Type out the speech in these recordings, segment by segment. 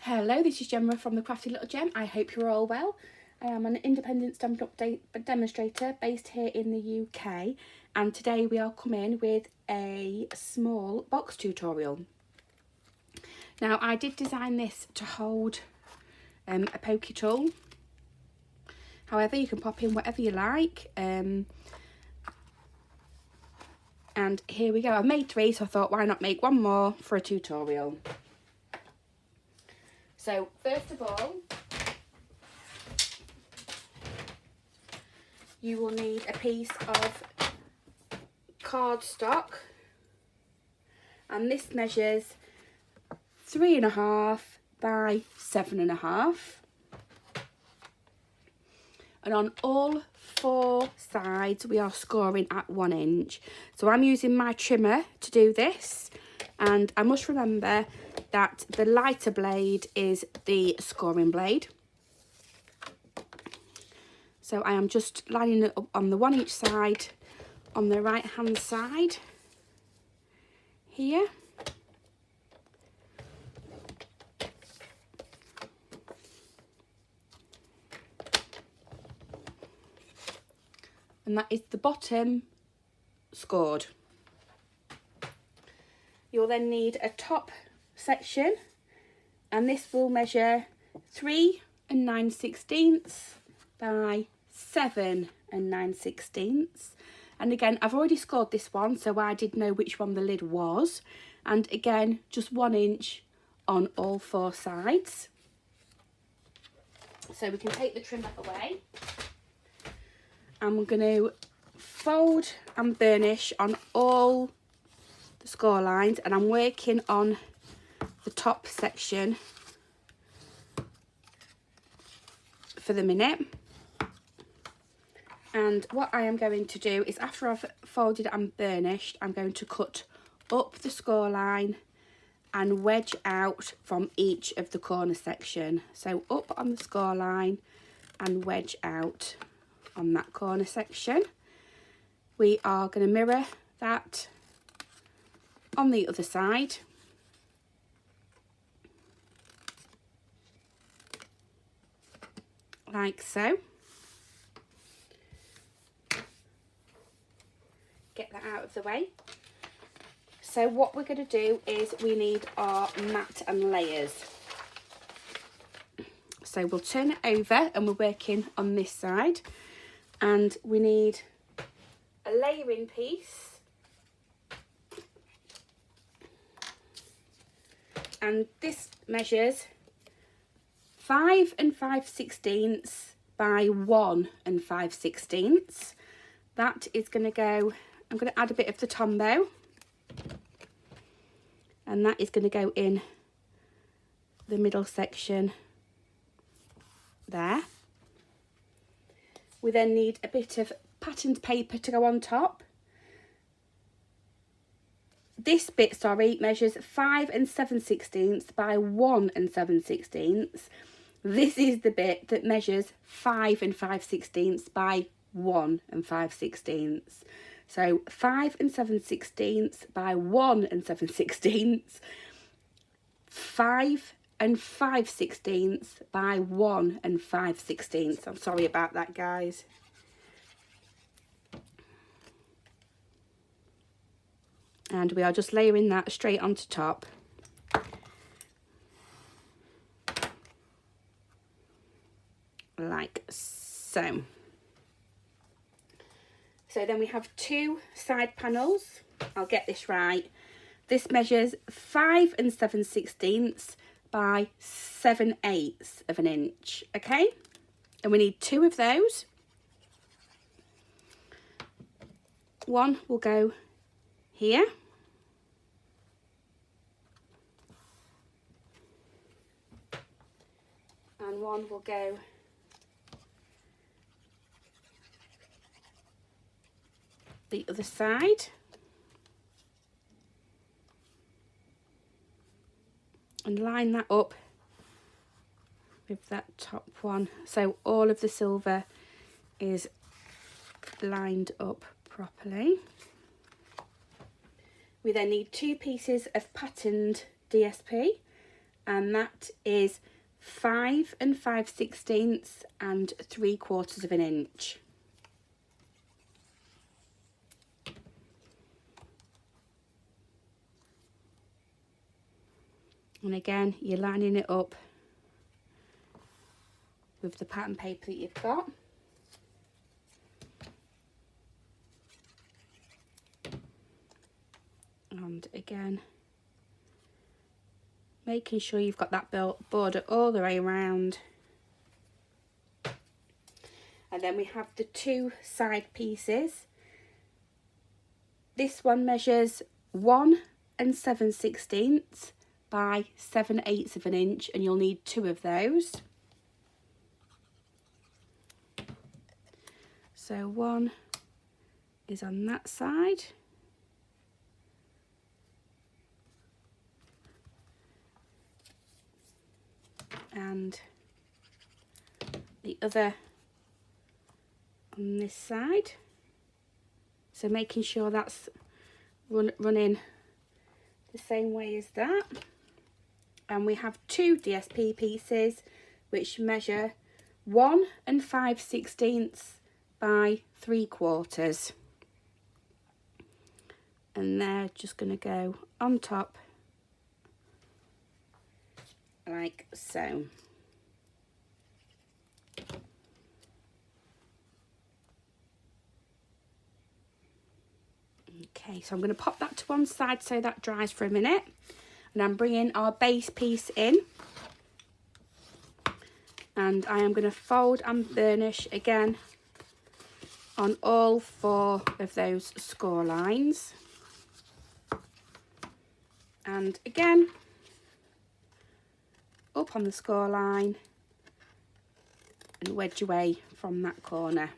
Hello, this is Gemma from the Crafty Little Gem. I hope you're all well. I am an independent Stampin' Update demonstrator based here in the UK, and today we are coming with a small box tutorial. Now, I did design this to hold a pokey tool. However, you can pop in whatever you like. And here we go. I've made 3, so I thought why not make one more for a tutorial. So first of all, you will need a piece of cardstock, and this measures 3.5 by 7.5, and on all 4 sides we are scoring at 1 inch. So I'm using my trimmer to do this, and I must remember that the lighter blade is the scoring blade. So I am just lining it up on the 1 each side on the right hand side here. And that is the bottom scored. You'll then need a top section, and this will measure 3 9/16 by 7 9/16. And again, I've already scored this one, so I did know which one the lid was. And again, just 1 inch on all 4 sides. So we can take the trimmer away, and we're going to fold and burnish on all the score lines, and I'm working on the top section for the minute. And what I am going to do is, after I've folded and burnished, I'm going to cut up the score line and wedge out from each of the corner section. So up on the score line and wedge out on that corner section. We are going to mirror that on the other side. Like so. Get that out of the way. So what we're going to do is we need our mat and layers. So we'll turn it over, and we're working on this side, and we need a layering piece, and this measures 5 5/16 by 1 5/16. That is going to go, I'm going to add a bit of the Tombow, and that is going to go in the middle section there. We then need a bit of patterned paper to go on top. This bit, sorry, measures 5 7/16 by 1 7/16. This is the bit that measures 5 5/16 by 1 5/16. So 5 7/16 by 1 7/16. 5 5/16 by 1 5/16. I'm sorry about that, guys. And we are just layering that straight onto top. Like so. So then we have 2 side panels. I'll get this right. This measures 5 7/16 by 7/8 of an inch, okay? And we need 2 of those. One will go here. And one will go the other side. And line that up with that top one, so all of the silver is lined up properly. We then need 2 pieces of patterned DSP, and that is 5 5/16 and 3/4 of an inch. And again, you're lining it up with the pattern paper that you've got. And again, making sure you've got that border all the way around. And then we have the 2 side pieces. This one measures 1 7/16 by 7/8 of an inch, and you'll need 2 of those. So 1 is on that side. And the other on this side. So making sure that's running the same way as that. And we have 2 DSP pieces which measure 1 5/16 by 3/4. And they're just going to go on top like so. Okay, so I'm going to pop that to one side so that dries for a minute, and I'm bringing our base piece in, and I am going to fold and burnish again on all 4 of those score lines, and again up on the score line and wedge away from that corner,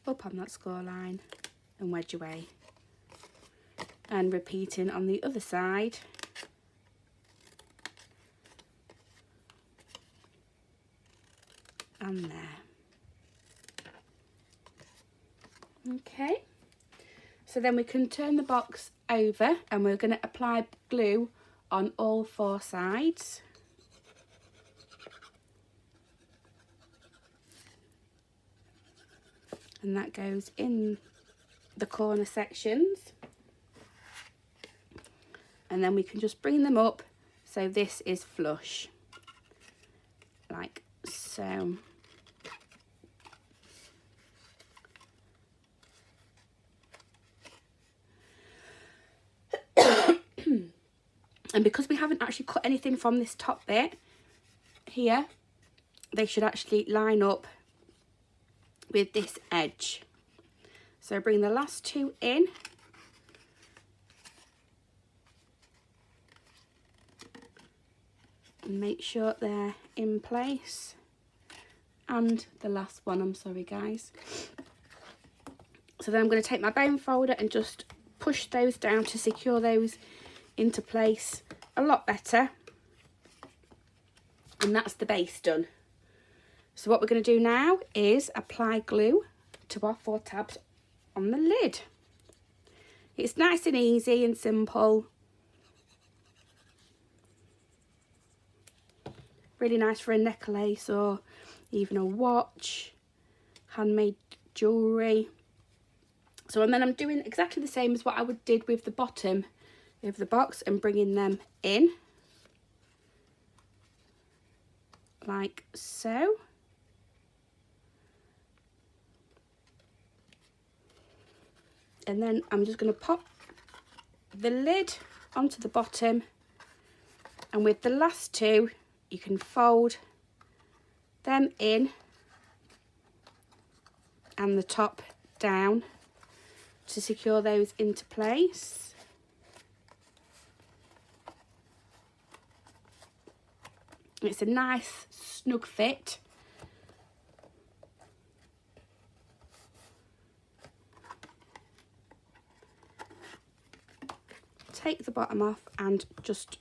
up on that score line and wedge away, and repeating on the other side. And there. Okay, so then we can turn the box over and we're going to apply glue on all 4 sides. And that goes in the corner sections. And then we can just bring them up so this is flush, like so. And because we haven't actually cut anything from this top bit here, they should actually line up with this edge. So bring the last 2 in. And make sure they're in place. And the last one, I'm sorry guys. So then I'm going to take my bone folder and just push those down to secure those into place a lot better. And that's the base done. So what we're going to do now is apply glue to our 4 tabs on the lid. It's nice and easy and simple. Really nice for a necklace or even a watch, handmade jewellery. So and then I'm doing exactly the same as what I did with the bottom of the box and bringing them in like so. And then I'm just going to pop the lid onto the bottom, and with the last 2 you can fold them in and the top down to secure those into place. It's a nice snug fit. Take the bottom off and just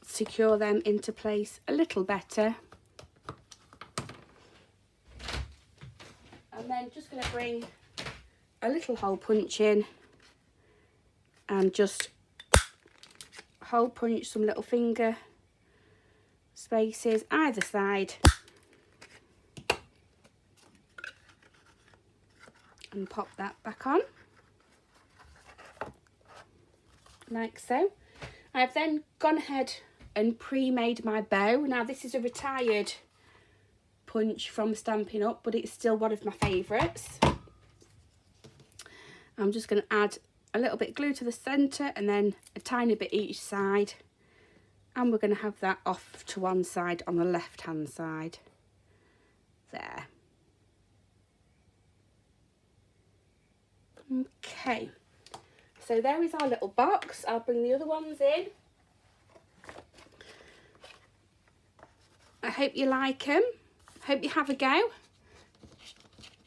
secure them into place a little better. And then just going to bring a little hole punch in and just hole punch some little finger spaces either side. And pop that back on. Like so. I've then gone ahead and pre-made my bow. Now this is a retired punch from Stampin' Up, but it's still one of my favourites. I'm just going to add a little bit of glue to the centre and then a tiny bit each side. And we're going to have that off to one side on the left hand side. There. Okay. So there is our little box. I'll bring the other ones in. I hope you like them. Hope you have a go.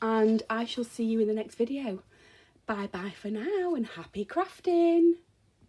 And I shall see you in the next video. Bye bye for now and happy crafting.